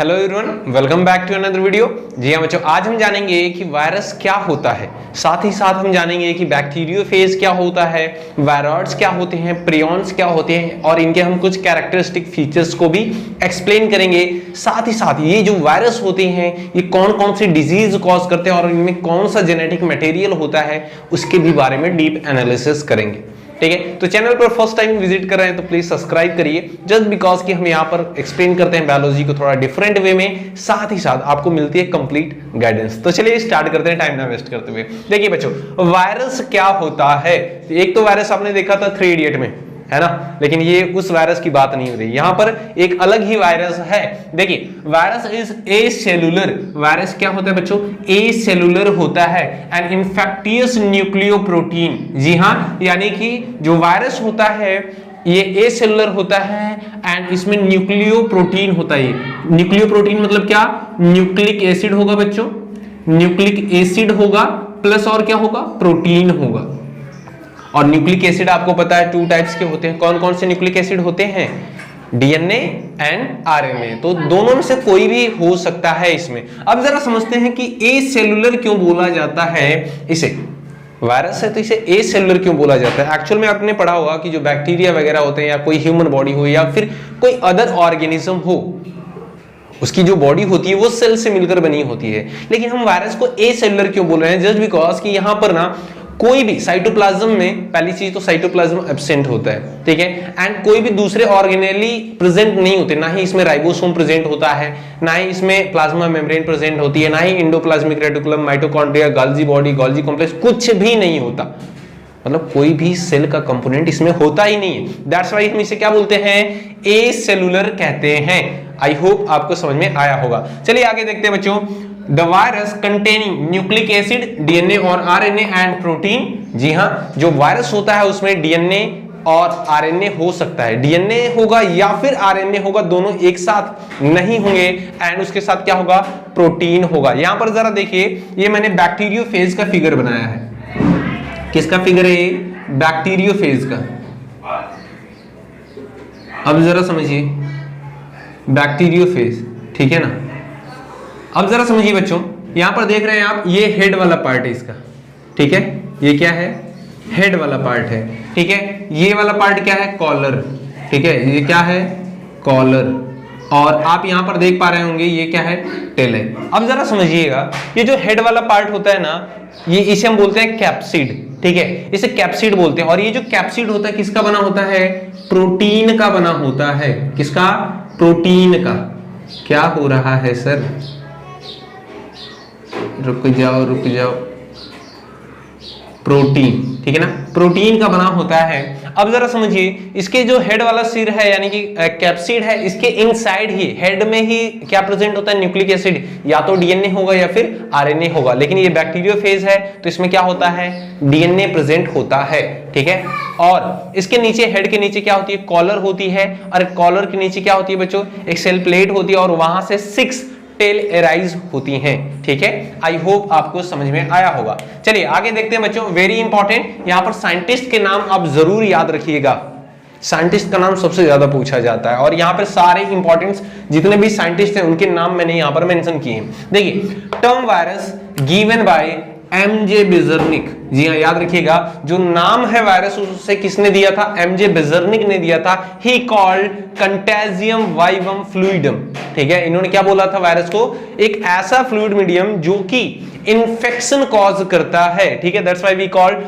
Hello everyone, welcome back to another video. जी हाँ बच्चों, आज हम जानेंगे कि वायरस क्या होता है, साथ ही साथ हम जानेंगे कि बैक्टीरियोफेज क्या होता है, वायरॉइड्स क्या होते हैं, प्रियॉन्स क्या होते हैं और इनके हम कुछ कैरेक्टरिस्टिक फीचर्स को भी एक्सप्लेन करेंगे। साथ ही साथ ये जो वायरस होते हैं ये कौन कौन सी डिजीज कॉज करते हैं और इनमें कौन सा जेनेटिक मटेरियल होता है उसके भी बारे में डीप एनालिसिस करेंगे। ठीक है, तो चैनल पर फर्स्ट टाइम विजिट कर रहे हैं तो प्लीज सब्सक्राइब करिए, जस्ट बिकॉज कि हम यहाँ पर एक्सप्लेन करते हैं बायोलॉजी को थोड़ा डिफरेंट वे में, साथ ही साथ आपको मिलती है कंप्लीट गाइडेंस। तो चलिए स्टार्ट करते हैं टाइम ना वेस्ट करते हुए। देखिए बच्चों, वायरस क्या होता है। एक तो वायरस आपने देखा था 3 इडियट में, है ना, लेकिन ये उस वायरस की बात नहीं हो रही, यहां पर एक अलग ही वायरस है। देखिए, virus is a cellular, virus क्या होता है बच्चों, ए सेलुलर होता है एन इन्फेक्टियस न्यूक्लियोप्रोटीन। जी हां, यानी कि जो वायरस होता है ये ए सेलुलर होता है एंड इसमें न्यूक्लियोप्रोटीन होता है। न्यूक्लियोप्रोटीन मतलब क्या, न्यूक्लिक एसिड होगा बच्चों, न्यूक्लिक एसिड होगा प्लस और क्या होगा, प्रोटीन होगा। और न्यूक्लिक एसिड आपको पता है 2 टाइप्स के होते हैं। कौन कौन से न्यूक्लिक एसिड होते हैं, डीएनए एंड आरएनए, तो दोनों में से कोई भी हो सकता है इसमें। अब जरा समझते हैं कि ए सेलुलर क्यों बोला जाता है इसे। वायरस है तो इसे ए सेलुलर क्यों बोला जाता है। एक्चुअल में आपने पढ़ा होगा कि जो बैक्टीरिया वगैरह होते हैं या कोई ह्यूमन बॉडी हो या फिर कोई अदर ऑर्गेनिज्म हो, उसकी जो बॉडी होती है वो सेल से मिलकर बनी होती है। लेकिन हम वायरस को ए सेलुलर क्यों बोल रहे हैं, जस्ट बिकॉज कि यहां पर ना कोई भी साइटोप्लाज्म में, पहली चीज तो साइटोप्लाज्म एब्सेंट होता है, ठीक है, एंड कोई भी दूसरे ऑर्गेनेली प्रेजेंट नहीं होते, ना ही इसमें राइबोसोम प्रेजेंट होता है, ना ही इसमें प्लाज्मा मेम्ब्रेन प्रेजेंट होती है, ना ही endoplasmic reticulum, mitochondria, Golgi body, Golgi complex, कुछ भी नहीं होता। मतलब कोई भी सेल का कंपोनेंट इसमें होता ही नहीं है। दैट्स व्हाई हम इसे क्या बोलते हैं, ए सेलुलर कहते हैं। आई होप आपको समझ में आया होगा। चलिए आगे देखते हैं बच्चों। The virus containing nucleic acid, DNA और RNA and protein। जी हाँ, जो वायरस होता है उसमें DNA और RNA हो सकता है, DNA होगा या फिर RNA होगा, दोनों एक साथ नहीं होंगे, एंड उसके साथ क्या होगा, प्रोटीन होगा। यहां पर जरा देखिए, ये मैंने बैक्टीरियोफेज का फिगर बनाया है। किसका फिगर है, बैक्टीरियोफेज का। अब जरा समझिए बैक्टीरियोफेज, ठीक है ना। अब जरा समझिए बच्चों, यहां पर देख रहे हैं आप, ये हेड वाला पार्ट है इसका, ठीक है, ये क्या है, हेड वाला पार्ट है, ठीक है। ये वाला पार्ट क्या है, कॉलर, ठीक है, ये क्या है, कॉलर। और आप यहां पर देख पा रहे होंगे ये क्या है, टेल है। अब जरा समझिएगा, ये जो हेड वाला पार्ट होता है ना, ये इसे हम बोलते हैं कैप्सिड, ठीक है, इसे कैप्सिड बोलते हैं। और ये जो कैप्सिड होता है किसका बना होता है, प्रोटीन का बना होता है। किसका, प्रोटीन का। क्या हो रहा है सर, रुक जाओ, प्रोटीन, ठीक है ना, प्रोटीन का बना होता है। अब जरा समझिए, इसके जो हेड वाला सिर है यानी कि कैप्सिड है, इसके इनसाइड ही, हेड में ही क्या प्रेजेंट होता है, न्यूक्लिक एसिड, या तो डीएनए होगा या फिर आरएनए होगा। लेकिन ये बैक्टीरियोफेज है तो इसमें क्या होता है, डीएनए प्रेजेंट होता है, ठीक है। और इसके नीचे, हेड के नीचे क्या होती है, कॉलर होती है, और कॉलर के नीचे क्या होती है बच्चों, एक सेल प्लेट होती है, और वहां से 6 टेल एराइज होती हैं, ठीक है। आई होप आपको समझ में आया होगा। चलिए आगे देखते हैं बच्चों, वेरी इंपॉर्टेंट, यहां पर साइंटिस्ट के नाम आप जरूर याद रखिएगा। साइंटिस्ट का नाम सबसे ज्यादा पूछा जाता है, और यहां पर सारे इंपॉर्टेंट जितने भी साइंटिस्ट हैं उनके नाम मैंने यहां पर मेंशन किए हैं। देखिए, term virus given by M J Beijerinck. जी हाँ, याद रखिएगा, जो नाम है वायरस उसे किसने दिया था, एमजे बेजर्निक ने दिया था। He called contagium vivum fluidum, ठीक है। इन्होंने क्या बोला था, वायरस को एक ऐसा फ्लूइड मीडियम जो कि इन्फेक्शन कॉज करता है, ठीक है। That's why we called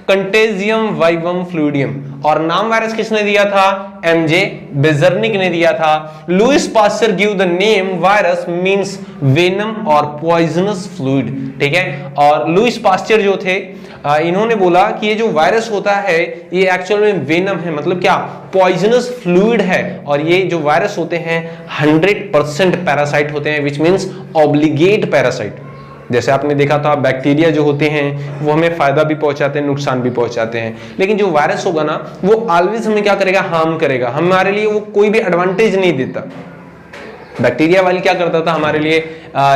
contagium vivum fluidum. और नाम वायरस किसने दिया था, एमजे बेजर्निक ने दिया था। Louis Pasteur give the name virus means venom और पॉइजनस फ्लूइड, ठीक है। और लुइस पास्चर जो थे, इन्होंने बोला कि ये जो वायरस होता है ये एक्चुअल में वेनम है, मतलब क्या, पॉइजनस फ्लूइड है। और ये जो वायरस होते हैं 100% पैरासाइट होते हैं, विच मींस ऑब्लिगेट पैरासाइट। जैसे आपने देखा था, बैक्टीरिया जो होते हैं वो हमें फायदा भी पहुंचाते हैं, नुकसान भी पहुंचाते हैं, लेकिन जो वायरस होगा ना वो ऑलवेज हमें क्या करेगा, हार्म करेगा, हमारे लिए वो कोई भी एडवांटेज नहीं देता। बैक्टीरिया वाली क्या करता था हमारे लिए,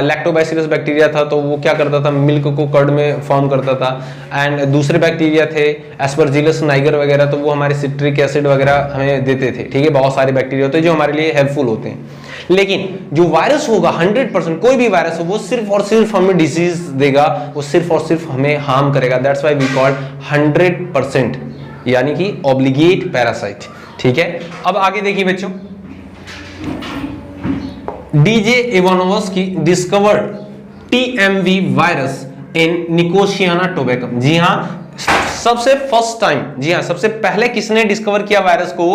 लैक्टोबैसिलस बैक्टीरिया था तो वो क्या करता था, मिल्क को कर्ड में फॉर्म करता था। एंड दूसरे बैक्टीरिया थे एस्परजिलस नाइगर वगैरह, तो वो हमारे सिट्रिक एसिड वगैरह हमें देते थे, ठीक है। बहुत सारे बैक्टीरिया होते हैं जो हमारे लिए हेल्पफुल होते हैं। लेकिन जो वायरस होगा 100% कोई भी वायरस हो वो सिर्फ और सिर्फ हमें डिजीज देगा, वो सिर्फ और सिर्फ हमें हार्म करेगा। दैट्स व्हाई वी कॉल्ड 100%, यानी कि ऑब्लिगेट पैरासाइट। ठीक है, अब आगे देखिए बच्चों, D J Ivanovsky discovered TMV virus in Nicotiana tobacco. जी हां, सबसे फर्स्ट टाइम, जी हां, सबसे पहले किसने डिस्कवर किया वायरस को?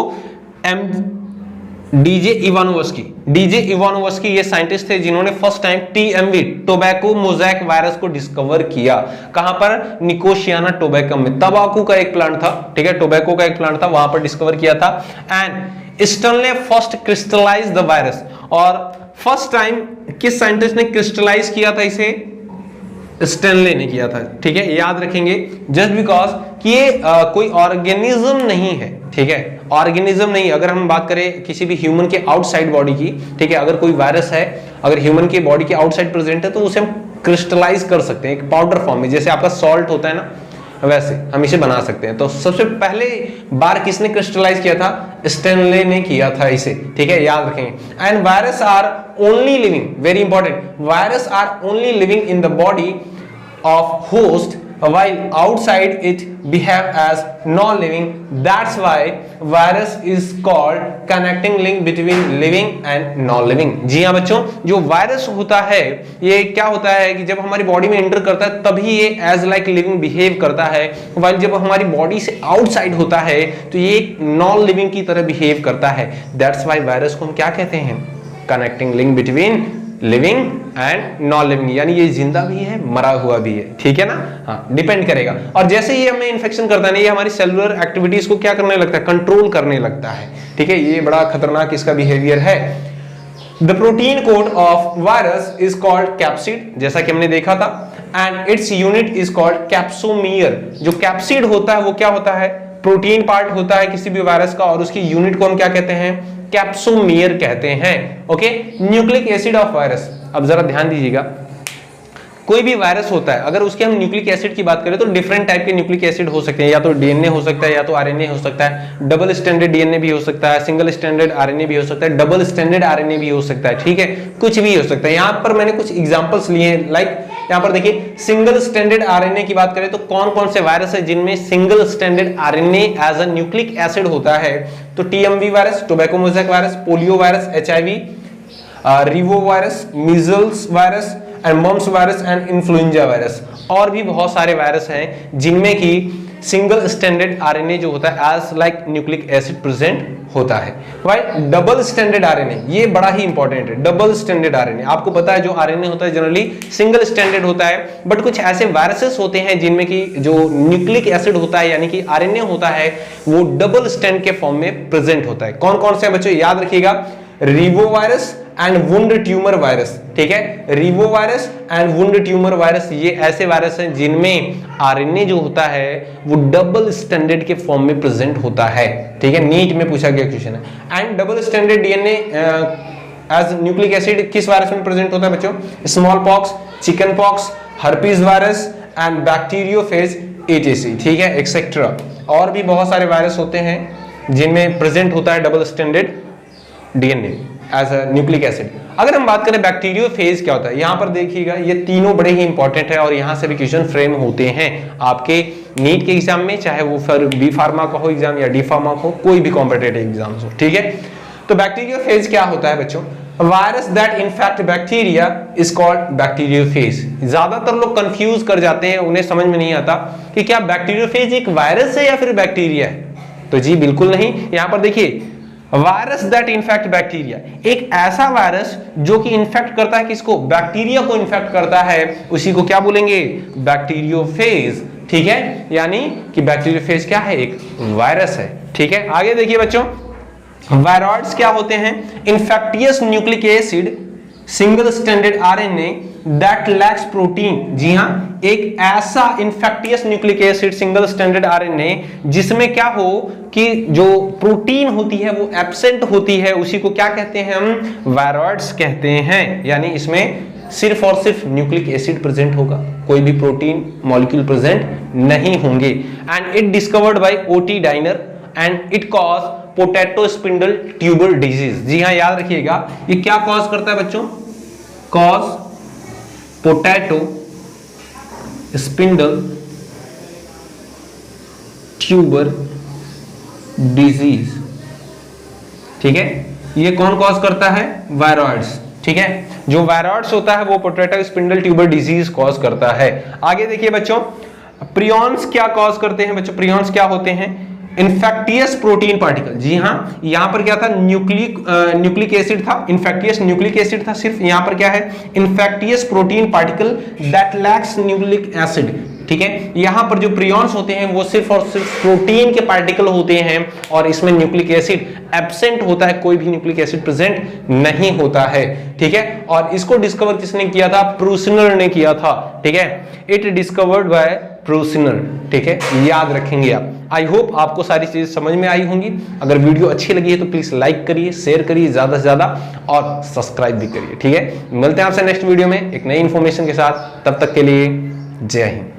DJ Ivanovsky. डीजे इवानोव्स्की ये साइंटिस्ट थे जिन्होंने first time TMV tobacco mosaic virus को डिस्कवर किया। कहां पर? निकोसियाना टोबैको में। तंबाकू का एक प्लांट था, ठीक है, टोबैको का एक प्लांट था, वहां पर डिस्कवर किया था। And Stanley first crystallise the virus. और फर्स्ट टाइम किस साइंटिस्ट ने क्रिस्टलाइज किया था इसे? स्टेनले ने किया था। ठीक है, याद रखेंगे, जस्ट बिकॉज कि ये कोई ऑर्गेनिज्म नहीं है। ठीक है, ऑर्गेनिज्म नहीं। अगर हम बात करें किसी भी ह्यूमन के आउटसाइड बॉडी की, ठीक है, अगर कोई वायरस है, अगर ह्यूमन के बॉडी के आउटसाइड प्रेजेंट है तो उसे हम क्रिस्टलाइज कर सकते हैं एक पाउडर फॉर्म में, जैसे आपका सॉल्ट होता है ना, वैसे हम इसे बना सकते हैं। तो सबसे पहले बार किसने क्रिस्टलाइज किया था? स्टेनले ने किया था इसे। ठीक है, याद रखेंगे। And virus are only living, very important, virus are only living in the body of host while outside it behave as non-living. That's why virus is called connecting link between living and non-living. जी हाँ बच्चों, जो virus होता है ये क्या होता है कि जब हमारी बॉडी में एंटर करता है तभी ये एज लाइक लिविंग बिहेव करता है, while जब हमारी बॉडी से आउटसाइड होता है तो ये एक नॉन लिविंग की तरह बिहेव करता है। That's why वायरस को हम क्या कहते हैं? Connecting link between living and non living, यानी ये जिंदा भी है मरा हुआ भी है। ठीक है ना, हाँ, डिपेंड करेगा। और जैसे ही हमें इन्फेक्शन करता है ना, ये हमारी सेलुलर एक्टिविटीज को क्या करने लगता है? कंट्रोल करने लगता है। ठीक है, ये बड़ा खतरनाक इसका बिहेवियर है। The protein code of virus is called capsid, जैसा कि हमने देखा था, and its unit is called capsomere. जो कैप्सिड होता है वो क्या होता है? प्रोटीन पार्ट होता है किसी भी वायरस का, और उसकी यूनिट को हम क्या कहते हैं? कैप्सोमियर कहते हैं। Okay, nucleic acid of virus. अब जरा ध्यान दीजिएगा, कोई भी वायरस होता है, अगर उसके हम न्यूक्लिक एसिड की बात करें तो डिफरेंट टाइप के न्यूक्लिक एसिड हो सकते हैं, या तो डीएनए हो सकता है, या तो आरएनए हो सकता है, डबल स्टैंडर्ड डीएनए भी हो सकता है, सिंगल स्टैंडर्ड आरएनए भी हो सकता है, डबल स्टैंडर्ड आरएनए भी हो सकता है। ठीक है, कुछ भी हो सकता है। यहाँ पर मैंने कुछ एग्जांपल्स लिए हैं, लाइक यहाँ पर देखिए, सिंगल स्टैंडर्ड आरएनए की बात करें तो कौन कौन से वायरस है जिनमें single standard RNA as a nucleic acid होता है? तो TMV virus, tobacco mosaic virus, polio virus, HIV, reo virus, measles virus and mumps virus and influenza virus. और भी बहुत सारे वायरस हैं जिनमें की सिंगल स्टैंडर्ड आरएनए जो होता है as like nucleic acid present होता है। वाइल डबल स्टैंडर्ड आरएनए, ये बड़ा ही इंपॉर्टेंट है। डबल स्टैंडर्ड आरएनए, आपको पता है जो आरएनए होता है जनरली सिंगल स्टैंडर्ड होता है, बट कुछ ऐसे वायरसेस होते हैं जिनमें की जो न्यूक्लिक एसिड होता है यानी कि आरएनए होता है वो डबल स्टैंड के फॉर्म में प्रेजेंट होता है। कौन कौन से बच्चों, याद रखिएगा, Revo virus and wound tumour virus. ठीक है, Revo virus and wound tumour virus, ये ऐसे वायरस हैं जिनमें आरएनए जो होता है वो डबल स्टैंडर्ड के फॉर्म में प्रेजेंट होता है। ठीक है, नीट में पूछा गया क्वेश्चन है। And double standard DNA as nucleic acid किस वायरस में प्रेजेंट होता है बच्चों? Small pox, chicken pox, herpes virus and bacteriophage etc. ठीक है, एक्सेट्रा। और भी बहुत सारे वायरस होते हैं जिनमें प्रेजेंट होता है double standard DNA as a nucleic acid. अगर हम बात करें बैक्टीरियोफेज क्या होता है, यहां पर देखिएगा ये तीनों बड़े ही इंपॉर्टेंट है और यहां से भी क्वेश्चन फ्रेम होते हैं आपके नीट के एग्जाम में, चाहे वो फिर बी फार्मा का हो एग्जाम या डी फार्मा का हो, कोई भी कॉम्पिटिटिव एग्जाम हो। ठीक है, तो बैक्टीरियोफेज क्या होता है बच्चों? Virus that infect bacteria is called bacteriophage. ज्यादातर लोग कंफ्यूज कर जाते हैं, उन्हें समझ में नहीं आता कि क्या बैक्टीरियोफेज एक वायरस है या फिर बैक्टीरिया है। तो जी बिल्कुल नहीं। यहां पर देखिए, वायरस दैट इन्फेक्ट बैक्टीरिया, एक ऐसा वायरस जो कि इन्फेक्ट करता है किसको? बैक्टीरिया को इन्फेक्ट करता है, उसी को क्या बोलेंगे? बैक्टीरियोफेज। ठीक है, यानी कि बैक्टीरियोफेज क्या है? एक वायरस है। ठीक है, आगे देखिए बच्चों, वायरॉइड्स क्या होते हैं? Infectious nucleic acid single standard RNA that lacks protein. जी हां, एक ऐसा infectious nucleic acid single standard RNA जिसमें क्या हो कि जो प्रोटीन होती है वो एब्सेंट होती है, उसी को क्या कहते हैं हम? वायरॉइड्स कहते हैं। यानी इसमें सिर्फ और सिर्फ न्यूक्लिक एसिड प्रेजेंट होगा, कोई भी प्रोटीन मॉलिक्यूल प्रेजेंट नहीं होंगे। And it discovered by OT Diener and it cause potato spindle tuber disease. जी हाँ, याद रखिएगा ये क्या कॉज करता है बच्चों, cause potato spindle tuber disease. ठीक है, ये कौन कॉज करता है, वायरॉइड्स। ठीक है, जो वायरॉइड्स होता है वो potato spindle tuber disease cause करता है। आगे देखिए बच्चों, प्रियॉन्स क्या कॉज करते हैं बच्चों, प्रियॉन्स क्या होते हैं, इन्फेक्टियस प्रोटीन पार्टिकल। जी हाँ, यहां पर क्या था, न्यूक्लिक एसिड था, इन्फेक्टियस न्यूक्लिक एसिड था सिर्फ, यहां पर क्या है, infectious protein particle that lakhs nucleic acid. ठीक है, यहां पर जो प्रियॉन्स होते हैं वो सिर्फ और सिर्फ प्रोटीन के पार्टिकल होते हैं और इसमें न्यूक्लिक एसिड एब्सेंट होता है, कोई भी न्यूक्लिक एसिड प्रेजेंट नहीं होता है। ठीक है, और इसको डिस्कवर किसने किया था, प्रूसिनर ने किया था। ठीक है, इट डिस्कवर्ड बाय प्रूसिनर। ठीक है, याद रखेंगे आप। आई होप आपको सारी चीजें समझ में आई होंगी। अगर वीडियो अच्छी लगी है तो प्लीज लाइक करिए, शेयर करिए ज्यादा से ज्यादा और सब्सक्राइब भी करिए। ठीक है, मिलते हैं आपसे नेक्स्ट वीडियो में एक नई इंफॉर्मेशन के साथ, तब तक के लिए जय हिंद।